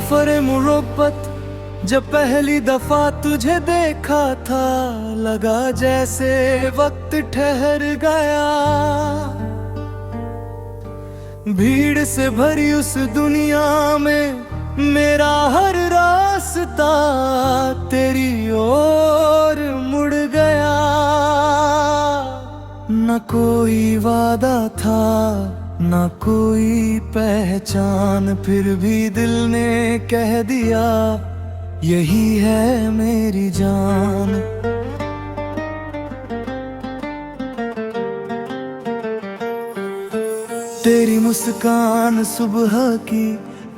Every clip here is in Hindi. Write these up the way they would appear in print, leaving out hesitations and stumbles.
सफर मोहब्बत जब पहली दफा तुझे देखा था, लगा जैसे वक्त ठहर गया। भीड़ से भरी उस दुनिया में मेरा हर रास्ता तेरी ओर मुड़ गया। न कोई वादा था न कोई पहचान, फिर भी दिल ने कह दिया यही है मेरी जान। तेरी मुस्कान सुबह की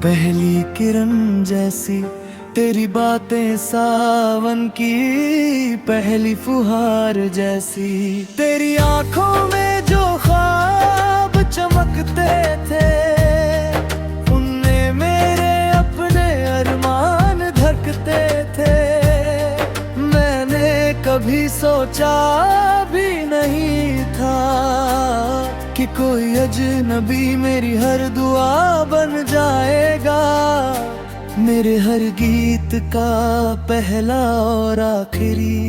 पहली किरण जैसी, तेरी बातें सावन की पहली फुहार जैसी। तेरी आंखों में जो ख्वाब चमकते थे, उनने मेरे अपने अरमान धड़कते थे। मैंने कभी सोचा भी नहीं था कि कोई अजनबी मेरी हर दुआ बन जाएगा, मेरे हर गीत का पहला और आखिरी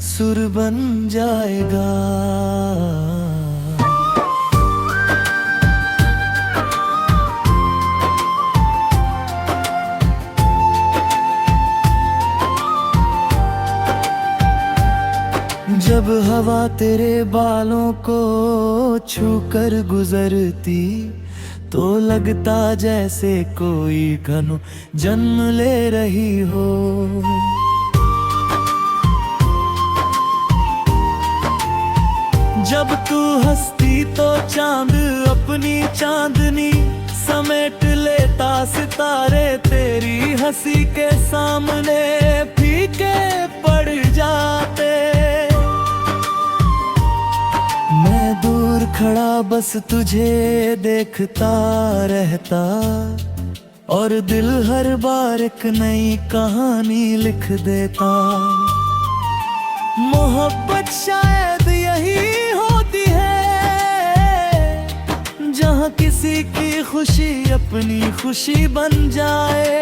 सुर बन जाएगा। जब हवा तेरे बालों को छूकर गुजरती, तो लगता जैसे कोई घनु जन्म ले रही हो। जब तू हंसती तो चांद अपनी चांदनी समेट लेता, सितारे तेरी हंसी के सामने फीके पड़ जाते। मैं दूर खड़ा बस तुझे देखता रहता, और दिल हर बार एक नई कहानी लिख देता। मोहब्बत शायद यही होती है, जहाँ किसी की खुशी अपनी खुशी बन जाए,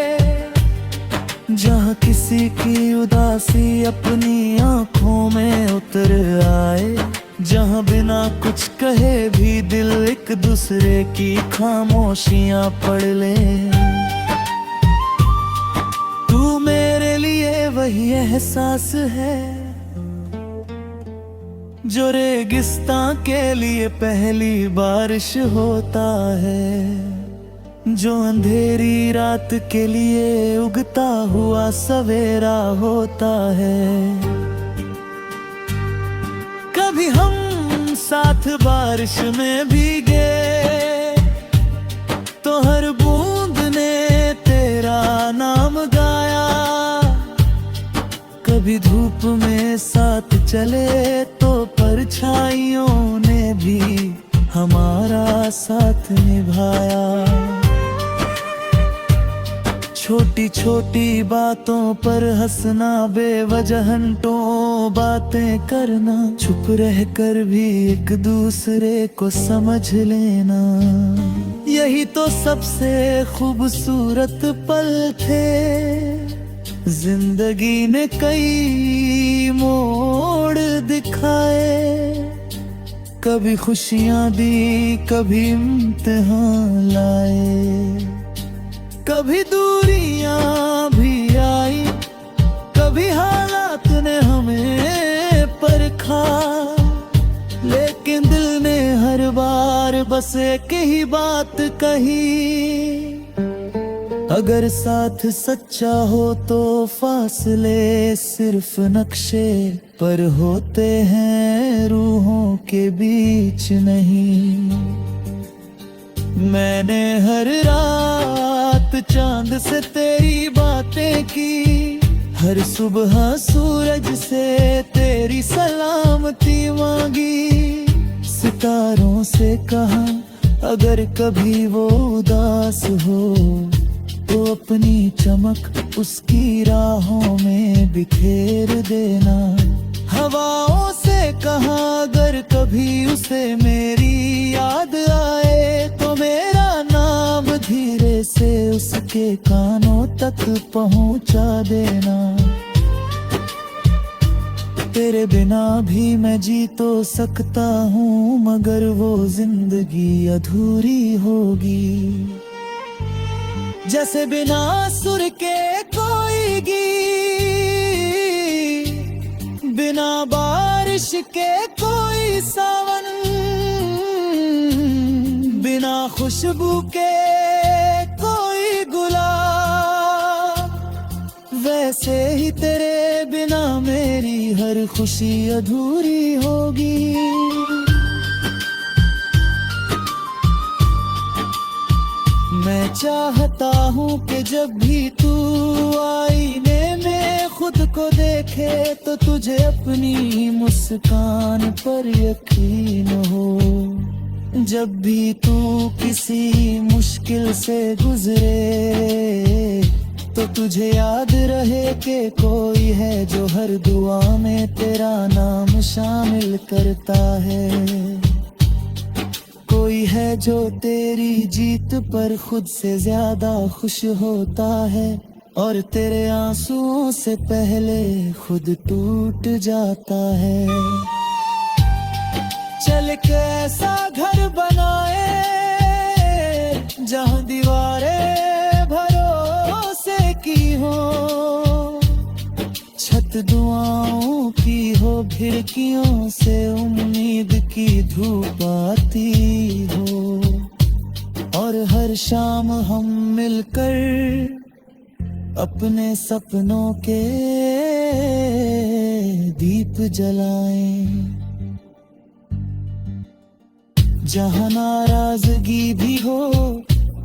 जहाँ किसी की उदासी अपनी आंखों में उतर आए, जहाँ बिना कुछ कहे भी दिल एक दूसरे की खामोशियां पढ़ ले। तू मेरे लिए वही एहसास है जो रेगिस्तान के लिए पहली बारिश होता है, जो अंधेरी रात के लिए उगता हुआ सवेरा होता है। कभी हम साथ बारिश में भीगे, तो हर बूंद ने तेरा नाम गाया। कभी धूप में साथ चले तो परछाइयों ने भी हमारा साथ निभाया। छोटी छोटी बातों पर हंसना, बेवजह बातें करना, चुप रहकर भी एक दूसरे को समझ लेना, यही तो सबसे खूबसूरत पल थे। जिंदगी ने कई मोड़ दिखाए, कभी खुशियां दी कभी इम्तिहान लाए, कभी दूरियां भी आई, कभी हालात ने हमें परखा। लेकिन दिल ने हर बार बस एक ही बात कही, अगर साथ सच्चा हो तो फासले सिर्फ नक्शे पर होते हैं, रूहों के बीच नहीं। मैंने हर रात चांद से तेरी बातें की, हर सुबह सूरज से तेरी सलामती मांगी। सितारों से कहा अगर कभी वो उदास हो, तो अपनी चमक उसकी राहों में बिखेर देना। हवाओं से कहा अगर कभी उसे मेरी याद आए, तो मेरा नाम पैगाम धीरे से उसके कानों तक पहुंचा देना। तेरे बिना भी मैं जी तो सकता हूँ, मगर वो जिंदगी अधूरी होगी। जैसे बिना सुर के कोई गीत, बिना बारिश के कोई सावन, बिना खुशबू के कोई गुलाब, वैसे ही तेरे बिना मेरी हर खुशी अधूरी होगी। मैं चाहता हूँ कि जब भी तू आईने में खुद को देखे तो तुझे अपनी मुस्कान पर यकीन हो। जब भी तू किसी मुश्किल से गुजरे तो तुझे याद रहे कि कोई है जो हर दुआ में तेरा नाम शामिल करता है। कोई है जो तेरी जीत पर खुद से ज्यादा खुश होता है और तेरे आंसुओं से पहले खुद टूट जाता है। चल के ऐसा घर बनाए जहां दीवारें भरोसे की हो, छत दुआओं की हो, खिड़कियों से उम्मीद की धूप आती हो, और हर शाम हम मिलकर अपने सपनों के दीप जलाएं। जहाँ नाराजगी भी हो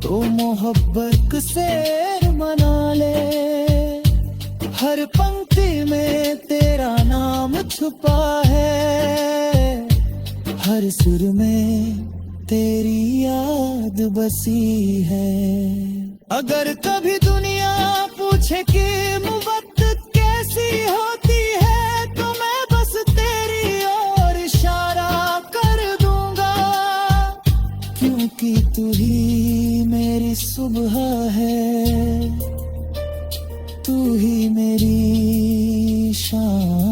तो मोहब्बत से मना ले, हर पंक्ति में तेरा नाम छुपा है, हर सुर में तेरी याद बसी है। अगर कभी दुनिया पूछे कि मोहब्बत कैसी होती है तो मैं बस तेरी ओर इशारा कर दूंगा, क्योंकि तू ही मेरी सुबह है, तू ही मेरी शाम।